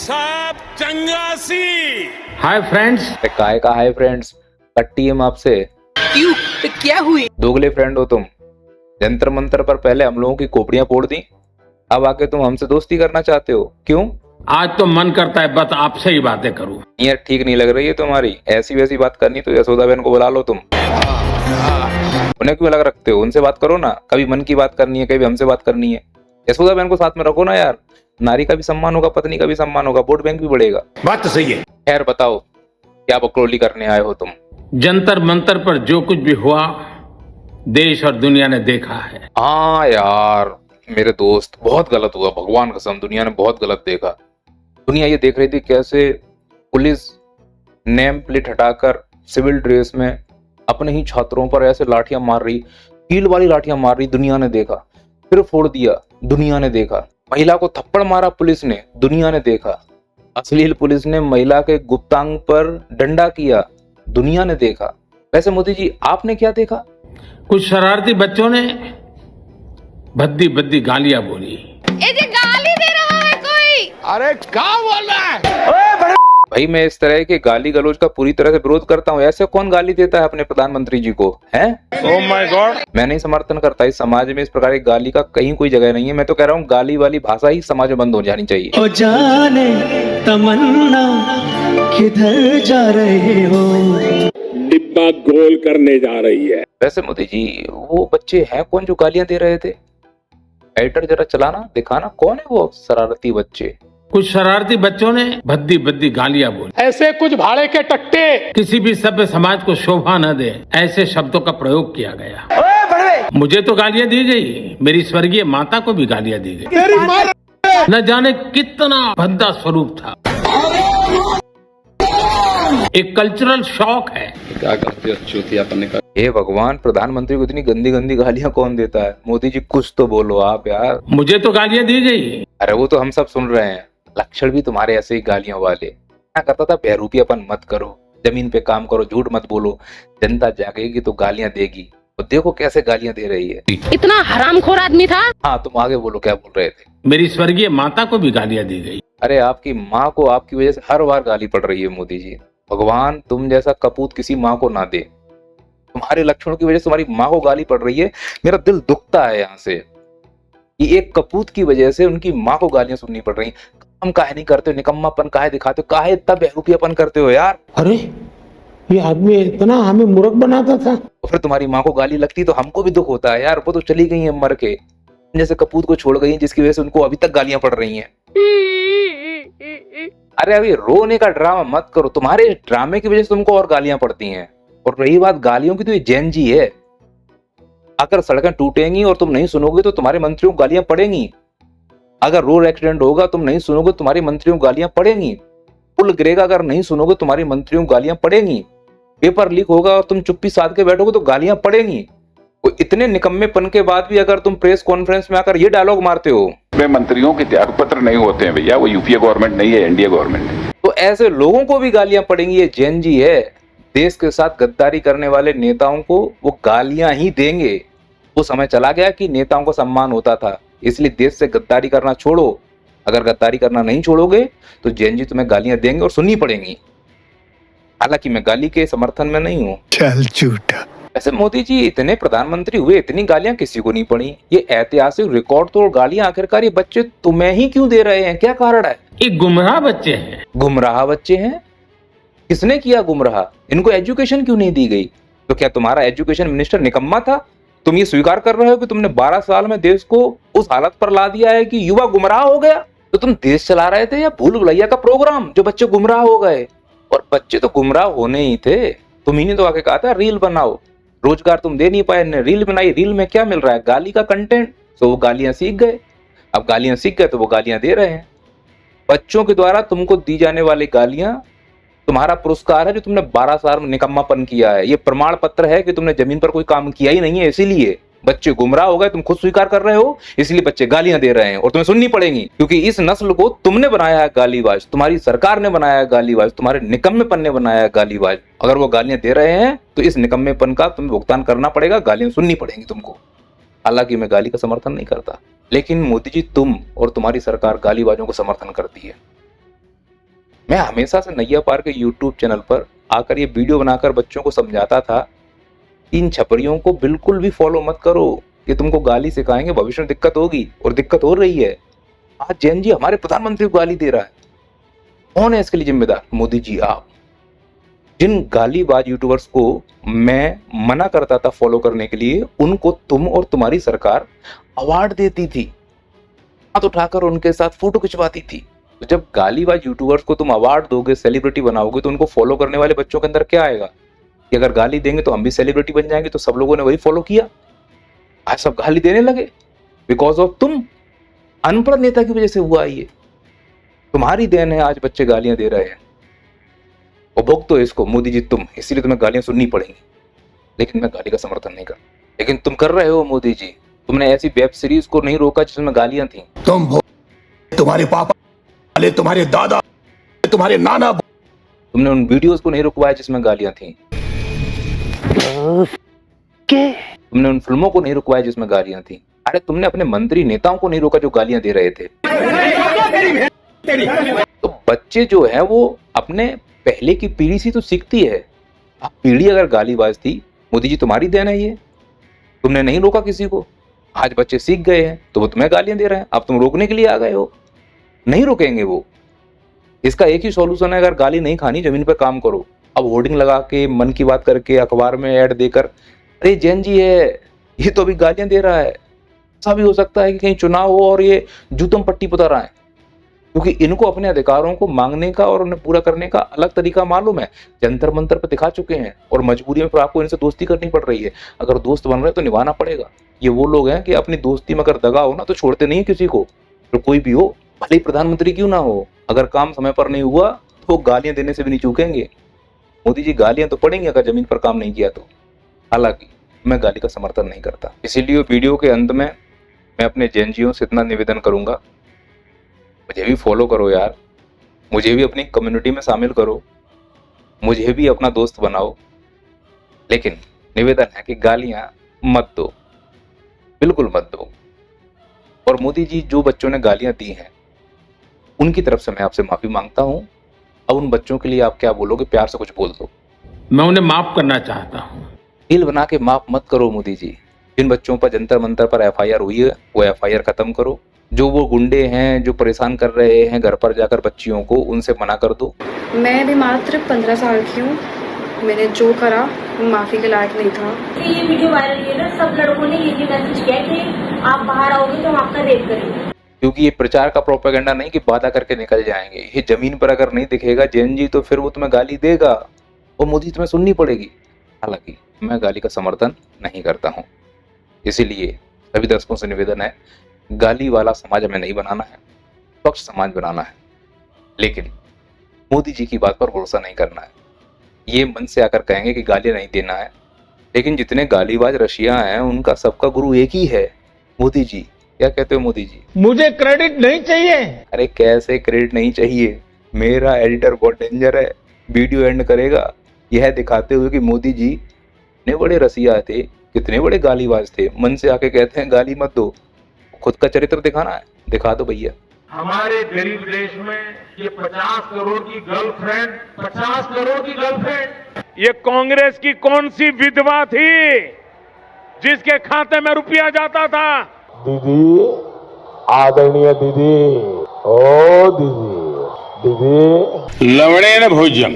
साहब चंगासी। Hi friends. काय का हाय फ्रेंड्स, कट्टी हम आपसे। क्यों? क्या हुई? दोगले फ्रेंड हो तुम। जंतर मंतर पर पहले हम लोगों की खोपड़ियां फोड़ दी, अब आके तुम हमसे दोस्ती करना चाहते हो, क्यों? आज तो मन करता है बस आपसे ही बातें करूं। यार ठीक नहीं लग रही है तुम्हारी ऐसी वैसी बात करनी, तो यशोदा बहन को बुला लो तुम। उन्हें क्यों अलग रखते हो? उनसे बात करो ना, कभी मन की बात करनी है, कभी हमसे बात करनी है। यशोदा बहन को साथ में रखो ना यार, नारी का भी सम्मान होगा, पत्नी का भी सम्मान होगा, वोट बैंक भी बढ़ेगा। बात तो सही है। खैर बताओ, क्या बकरोली करने आए हो तुम? जंतर मंतर पर जो कुछ भी हुआ देश और दुनिया ने देखा है। हाँ यार मेरे दोस्त, बहुत गलत हुआ, भगवान कसम दुनिया ने बहुत गलत देखा। दुनिया ये देख रही थी कैसे पुलिस नेम प्लेट हटाकर सिविल ड्रेस में अपने ही छात्रों पर ऐसे लाठियां मार रही, कील वाली लाठियां मार रही, दुनिया ने देखा। फिर फोड़ दिया, दुनिया ने देखा। महिला को थप्पड़ मारा पुलिस ने, दुनिया ने देखा। अश्लील पुलिस ने महिला के गुप्तांग पर डंडा किया, दुनिया ने देखा। वैसे मोदी जी आपने क्या देखा? कुछ शरारती बच्चों ने भद्दी भद्दी गालियां बोली। ये गाली दे रहा है कोई। अरे क्या बोल रहा है? भाई मैं इस तरह के गाली गलौज का पूरी तरह से विरोध करता हूँ। ऐसे कौन गाली देता है अपने प्रधानमंत्री जी को, हैं? Oh my God. मैं नहीं समर्थन करता, इस समाज में इस प्रकार की गाली का कहीं कोई जगह नहीं है। मैं तो कह रहा हूँ गाली वाली भाषा ही समाज में बंद हो जानी चाहिए। ओ जाने तमन्ना किधर जा रहे हो? डिब्बा गोल करने जा रही है। वैसे मोदी जी वो बच्चे हैं कौन जो गालियां दे रहे थे? एडिटर जरा चलाना, दिखाना कौन है वो शरारती बच्चे। कुछ शरारती बच्चों ने भद्दी भद्दी गालियां बोली। ऐसे कुछ भाड़े के टट्टे किसी भी सभ्य समाज को शोभा न दे ऐसे शब्दों का प्रयोग किया गया। मुझे तो गालियां दी गई, मेरी स्वर्गीय माता को भी गालियां दी गई। न जाने कितना भद्दा स्वरूप था। एक कल्चरल शॉक है। क्या करते हो चूतिया करने का? हे भगवान, प्रधानमंत्री को इतनी गंदी गंदी गालियां कौन देता है? मोदी जी कुछ तो बोलो आप यार। मुझे तो गालियां दी गई। अरे वो तो हम सब सुन रहे हैं, लक्षण भी तुम्हारे ऐसे ही गालियां वाले। क्या करता था, बहरूपियापन मत करो, जमीन पे काम करो, झूठ मत बोलो, जनता जागेगी तो गालियां देगी। तो देखो कैसे गालियां दे रही है। इतना हरामखोर आदमी था। हाँ तुम आगे बोलो, क्या बोल रहे थे? मेरी स्वर्गीय माता को भी गालियां दी गई। अरे आपकी माँ को आपकी वजह से हर बार गाली पड़ रही है मोदी जी। भगवान तुम जैसा कपूत किसी माँ को ना दे। तुम्हारे लक्षणों की वजह से तुम्हारी माँ को गाली पड़ रही है, मेरा दिल दुखता है यहाँ से कि एक कपूत की वजह से उनकी माँ को गालियां सुननी पड़ रही। हम काहे नहीं करते हो, निकम्मापन काहे दिखाते हो, काहे इतना बेवकूफियापन करते हो यार? अरे ये आदमी इतना हमें मूर्ख बनाता था। तो फिर तुम्हारी माँ को गाली लगती तो हमको भी दुख होता है यार। वो तो चली गई है मर के, जैसे कपूत को छोड़ गई जिसकी वजह से उनको अभी तक गालियां पड़ रही हैं। अरे अभी रोने का ड्रामा मत करो, तुम्हारे ड्रामे की वजह से तुमको और गालियां पड़ती हैं। और रही बात गालियों की, तो ये जैन जी है। अगर सड़कें टूटेंगी और तुम नहीं सुनोगे तो तुम्हारे मंत्रियों को गालियां पड़ेंगी। अगर रोड एक्सीडेंट होगा तुम नहीं सुनोगे तो तुम्हारे मंत्रियों को गालियां पड़ेंगी। पुल गिरेगा अगर नहीं सुनोगे तुम्हारी मंत्रियों को गालियां पड़ेंगी। पेपर लीक होगा और तुम चुप्पी साध के बैठोगे तो गालियां पड़ेंगी। इतने निकम्मेपन के बाद भी अगर तुम प्रेस कॉन्फ्रेंस में आकर ये डायलॉग मारते हो, मंत्रियों के त्याग पत्र नहीं होते हैं भैया, वो यूपीए गवर्नमेंट नहीं है, एनडीए गवर्नमेंट है। तो ऐसे लोगों को भी गालियां पड़ेंगी। ये जैन जी है, देश के साथ गद्दारी करने वाले नेताओं को वो गालियां ही देंगे। वो समय चला गया कि नेताओं को सम्मान होता था, इसलिए देश से गद्दारी करना छोड़ो। अगर गद्दारी करना नहीं छोड़ोगे तो जैन जी तुम्हें गालियां देंगे और सुननी पड़ेंगी। हालांकि मैं गाली के समर्थन में नहीं हूँ। चल झूठा। ऐसे मोदी जी इतने प्रधानमंत्री हुए, इतनी गालियां किसी को नहीं पड़ी। ये ऐतिहासिक रिकॉर्ड तोड़ गालियां आखिरकार ये बच्चे तुम्हें ही क्यों दे रहे हैं? क्या कारण है? ये गुमराह बच्चे हैं। गुमराह बच्चे हैं? किसने किया गुमराह? इनको एजुकेशन क्यों नहीं दी गई? तो क्या तुम्हारा एजुकेशन मिनिस्टर निकम्मा था? तुम ये स्वीकार कर रहे हो कि तुमने 12 साल में देश को उस हालत पर ला दिया है कि युवा गुमराह हो गया? तो तुम देश चला रहे थे या भूल भुलैया का प्रोग्राम जो बच्चे गुमराह हो गए? और बच्चे तो गुमराह होने ही थे। तुम ही ने तो आके कहा था रील बनाओ, रोजगार तुम दे नहीं पाए, रील बनाई। रील में क्या मिल रहा है? गाली का कंटेंट। तो वो गालियां सीख गए, अब गालियां सीख गए तो वो गालियां दे रहे हैं। बच्चों के द्वारा तुमको दी जाने वाली गालियां तुम्हारा पुरस्कार है जो तुमने 12 साल में निकम्मापन किया है। ये प्रमाण पत्र है कि तुमने जमीन पर कोई काम किया ही नहीं है, इसीलिए बच्चे गुमराह हो गए। तुम खुद स्वीकार कर रहे हो, इसलिए बच्चे गालियां दे रहे हैं और तुम्हें सुननी पड़ेंगी, क्योंकि इस नस्ल को तुमने बनाया है गालीबाज, तुम्हारी सरकार ने बनाया है गालीबाज, तुम्हारे निकम्मेपन ने बनाया है गालीबाज। अगर वो गालियां दे रहे हैं तो इस निकम्मेपन का तुम्हें भुगतान करना पड़ेगा, गालियां सुननी पड़ेंगी तुमको। हालांकि मैं गाली का समर्थन नहीं करता, लेकिन मोदी जी तुम और तुम्हारी सरकार गालीबाजों को समर्थन करती है। मैं हमेशा से नैया पार के यूट्यूब चैनल पर आकर ये वीडियो बनाकर बच्चों को समझाता था, इन छपरियों को बिल्कुल भी फॉलो मत करो, ये तुमको गाली सिखाएंगे, भविष्य में दिक्कत होगी, और दिक्कत हो रही है। आज जैन जी हमारे प्रधानमंत्री को गाली दे रहा है, कौन है इसके लिए जिम्मेदार? मोदी जी आप। जिन गालीबाज यूट्यूबर्स को मैं मना करता था फॉलो करने के लिए, उनको तुम और तुम्हारी सरकार अवार्ड देती थी, हाथ उठाकर उनके साथ फोटो खिंचवाती थी। तो जब गालीबाज यूट्यूबर्स को तुम अवार्ड दोगे, सेलिब्रिटी बनाओगे, तो उनको फॉलो करने वाले बच्चों के अंदर क्या आएगा कि अगर गाली देंगे तो हम भी सेलिब्रिटी बन जाएंगे। तो सब लोगों ने वही फॉलो किया, आज सब गाली देने लगे बिकॉज ऑफ तुम अनपढ़ नेता की वजह से हुआ ये। तुम्हारी देन है आज बच्चे गालियां दे रहे हैं, और भुगतो इसको मोदी जी तुम, इसीलिए तुम्हें गालियां सुननी पड़ेंगी। लेकिन मैं गाली का समर्थन नहीं करता, लेकिन तुम कर रहे हो मोदी जी। तुमने ऐसी वेब सीरीज को नहीं रोका जिसमें गालियां थी। तुम्हारे पापा, तुम्हारे दादा, तुम्हारे नाना, तुमने उन वीडियोस को नहीं रुकवाया जिसमें गालियां थी। तुमने उन फिल्मों को नहीं रुकवाया जिसमें गालियां थी। अरे तुमने अपने मंत्री नेताओं को नहीं रोका जो गालियां दे रहे थे। तो बच्चे जो है वो अपने पहले की पीढ़ी से तो सीखती है। अब पीढ़ी अगर गालीबाज थी, मोदी जी तुम्हारी देन है ये, तुमने नहीं रोका किसी को, आज बच्चे सीख गए हैं तो वो तुम्हें गालियां दे रहे हैं। अब तुम रोकने के लिए आ गए हो, नहीं रुकेंगे वो। इसका एक ही सॉल्यूशन है, अगर गाली नहीं खानी जमीन पर काम करो। अब होर्डिंग लगा के, मन की बात करके, अखबार में ऐड देकर, अरे जैन जी है ये तो अभी गालियां दे रहा है, ऐसा भी हो सकता है कि कहीं चुनाव हो और ये जूतम पट्टी पुता रहा है, क्योंकि इनको अपने अधिकारों को मांगने का और उन्हें पूरा करने का अलग तरीका मालूम है। जंतर मंतर पर दिखा चुके हैं और मजबूरी में फिर आपको इनसे दोस्ती करनी पड़ रही है। अगर दोस्त बन रहे तो निभाना पड़ेगा। ये वो लोग हैं कि अपनी दोस्ती में अगर दगा हो ना तो छोड़ते नहीं किसी को, तो कोई भी हो, भले ही प्रधानमंत्री क्यों ना हो, अगर काम समय पर नहीं हुआ तो गालियां देने से भी नहीं चूकेंगे। मोदी जी गालियां तो पड़ेंगी अगर जमीन पर काम नहीं किया तो। हालांकि मैं गाली का समर्थन नहीं करता, इसीलिए वीडियो के अंत में मैं अपने जैनजियों से इतना निवेदन करूंगा, मुझे भी फॉलो करो यार, मुझे भी अपनी कम्युनिटी में शामिल करो, मुझे भी अपना दोस्त बनाओ, लेकिन निवेदन है कि गालियां मत दो, बिल्कुल मत दो। और मोदी जी जो बच्चों ने गालियां दी हैं उनकी तरफ से मैं आपसे माफी मांगता हूं। अब उन बच्चों के लिए आप क्या बोलोगे? प्यार से कुछ बोल दो। मैं उन्हें माफ करना चाहता हूँ। दिल बना के माफ मत करो मोदी जी। जिन बच्चों पर जंतर मंतर पर एफआईआर हुई है वो एफआईआर खत्म करो। जो वो गुंडे हैं जो परेशान कर रहे हैं घर पर जाकर बच्चियों को, उनसे मना कर दो। मैं भी मात्र 15 साल की हूँ, मैंने जो करा वो माफी के लायक नहीं था। ये वीडियो वायरल हुई ना, सब लड़कों ने ये मैसेज किया कि आप बाहर आओगे तो हम आपका रेप करेंगे, क्योंकि ये प्रचार का प्रोपेगेंडा नहीं कि वादा करके निकल जाएंगे। ये जमीन पर अगर नहीं दिखेगा जैन जी तो फिर वो तुम्हें गाली देगा और मोदी तुम्हें सुननी पड़ेगी। हालांकि मैं गाली का समर्थन नहीं करता हूँ, इसीलिए सभी दर्शकों से निवेदन है, गाली वाला समाज हमें नहीं बनाना है, स्वच्छ समाज बनाना है। लेकिन मोदी जी की बात पर भरोसा नहीं करना है। ये मन से आकर कहेंगे कि गाली नहीं देना है, लेकिन जितने गालीबाज रशिया हैं उनका सबका गुरु एक ही है, मोदी जी। क्या कहते हो मोदी जी? मुझे क्रेडिट नहीं चाहिए। अरे कैसे क्रेडिट नहीं चाहिए? मेरा एडिटर बहुत डेंजर है, वीडियो एंड करेगा यह दिखाते हुए कि मोदी जी कितने बड़े रसिया थे, कितने बड़े गालीबाज थे। मन से आके कहते हैं गाली मत दो, खुद का चरित्र दिखाना है, दिखा दो भैया। हमारे गरीब देश में ये 50 करोड़ की गर्लफ्रेंड, 50 करोड़ की गर्लफ्रेंड, ये कांग्रेस की कौन सी विधवा थी जिसके खाते में रुपया जाता था? दीदी, आदरणीय दीदी, ओ दीदी, दीदी, लवणेन भोजन।